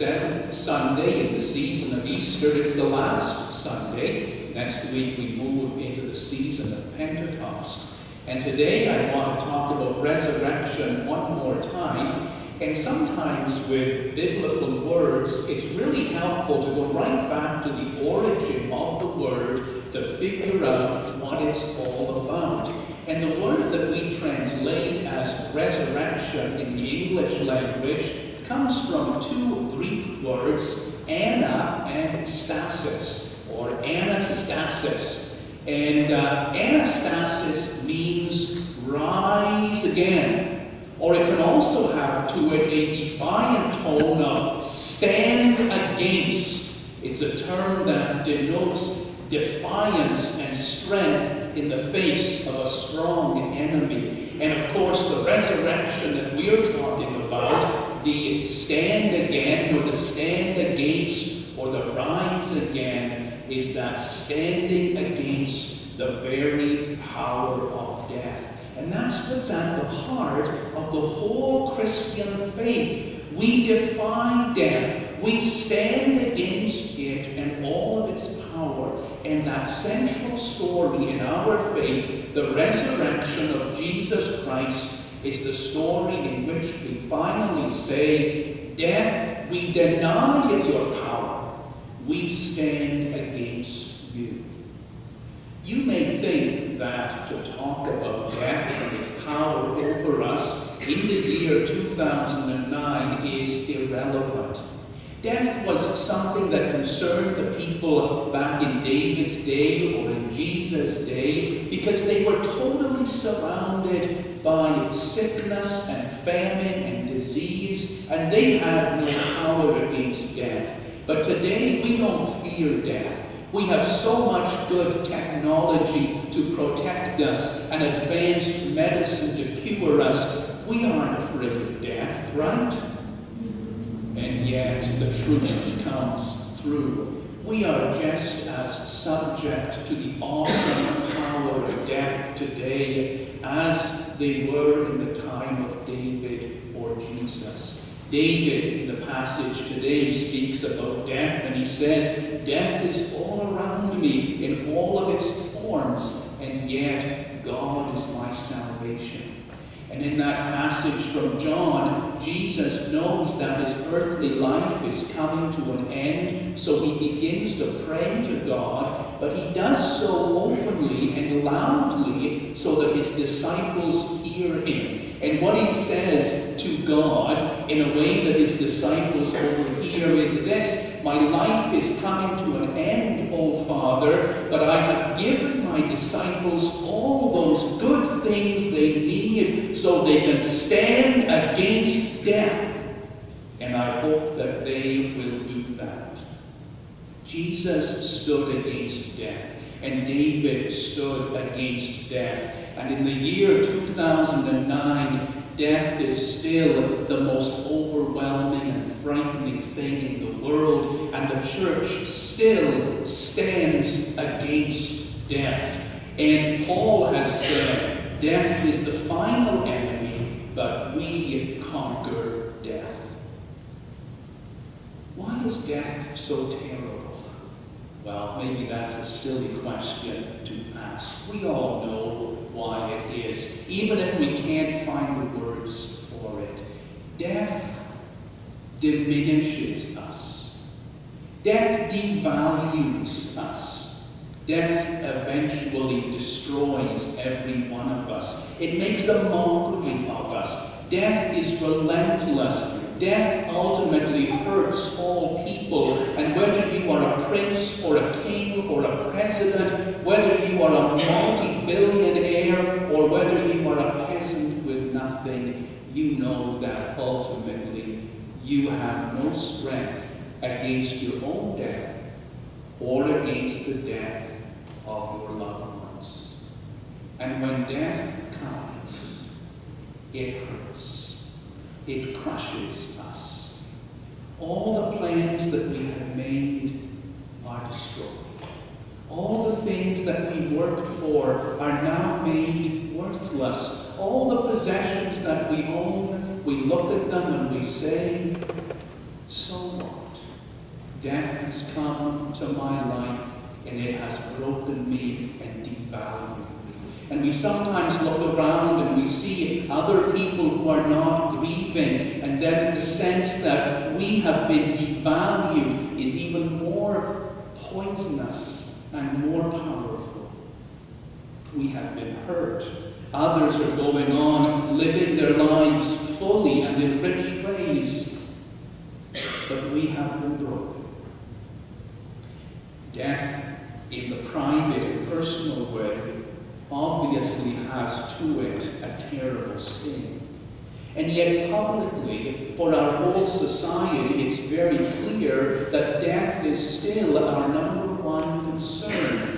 seventh Sunday in the season of Easter. It's the last Sunday. Next week we move into the season of Pentecost. And today I want to talk about resurrection one more time. And sometimes with biblical words, it's really helpful to go right back to the origin of the word to figure out what it's all about. And the word that we translate as resurrection in the English language comes from two Greek words, ana and stasis, or anastasis. And anastasis means rise again. Or it can also have to it a defiant tone of stand against. It's a term that denotes defiance and strength in the face of a strong enemy. And of course, the resurrection that we're talking about, the stand again, or the stand against, or the rise again, is that standing against the very power of death. And that's what's at the heart of the whole Christian faith. We defy death. We stand against it and all of its power. And that central story in our faith, the resurrection of Jesus Christ, is the story in which we finally say, death, we deny your power. We stand against you. You may think that to talk about death and its power over us in the year 2009 is irrelevant. Death was something that concerned the people back in David's day or in Jesus' day because they were totally surrounded by sickness and famine and disease, and they had no power against death. But today we don't fear death. We have so much good technology to protect us and advanced medicine to cure us. We aren't afraid of death, right? And yet the truth comes through. We are just as subject to the awesome power of death today as they were in the time of David or Jesus. David, in the passage today, speaks about death, and he says, death is all around me in all of its forms, and yet God is my salvation. And in that passage from John, Jesus knows that his earthly life is coming to an end, so he begins to pray to God, but he does so openly and loudly so that his disciples hear him. And what he says to God in a way that his disciples overhear is this: my life is coming to an end, O Father, but I have given my disciples all those good things they need so they can stand against death. And I hope that they will do that. Jesus stood against death, and David stood against death. And in the year 2009, death is still the most overwhelming and frightening thing in the world, and the church still stands against death. And Paul has said, death is the final enemy, but we conquer death. Why is death so terrible? Well, maybe that's a silly question to ask. We all know why it is, even if we can't find the words for it. Death diminishes us. Death devalues us. Death eventually destroys every one of us. It makes a mockery of us. Death is relentless. Death ultimately hurts all people, and whether you are a prince or a king or a president, whether you are a multi-billionaire or whether you are a peasant with nothing, you know that ultimately you have no strength against your own death or against the death of your loved ones. And when death comes, it hurts. It crushes us. All the plans that we have made are destroyed. All the things that we worked for are now made worthless. All the possessions that we own, we look at them and we say, so what? Death has come to my life, and it has broken me and devalued me. And we sometimes look around and we see other people who are not grieving, and then the sense that we have been devalued is even more poisonous and more powerful. We have been hurt. Others are going on living their lives fully and in rich ways, but we have been broken. Death, in the private and personal way, obviously has to it a terrible sting. And yet publicly, for our whole society, it's very clear that death is still our number one concern.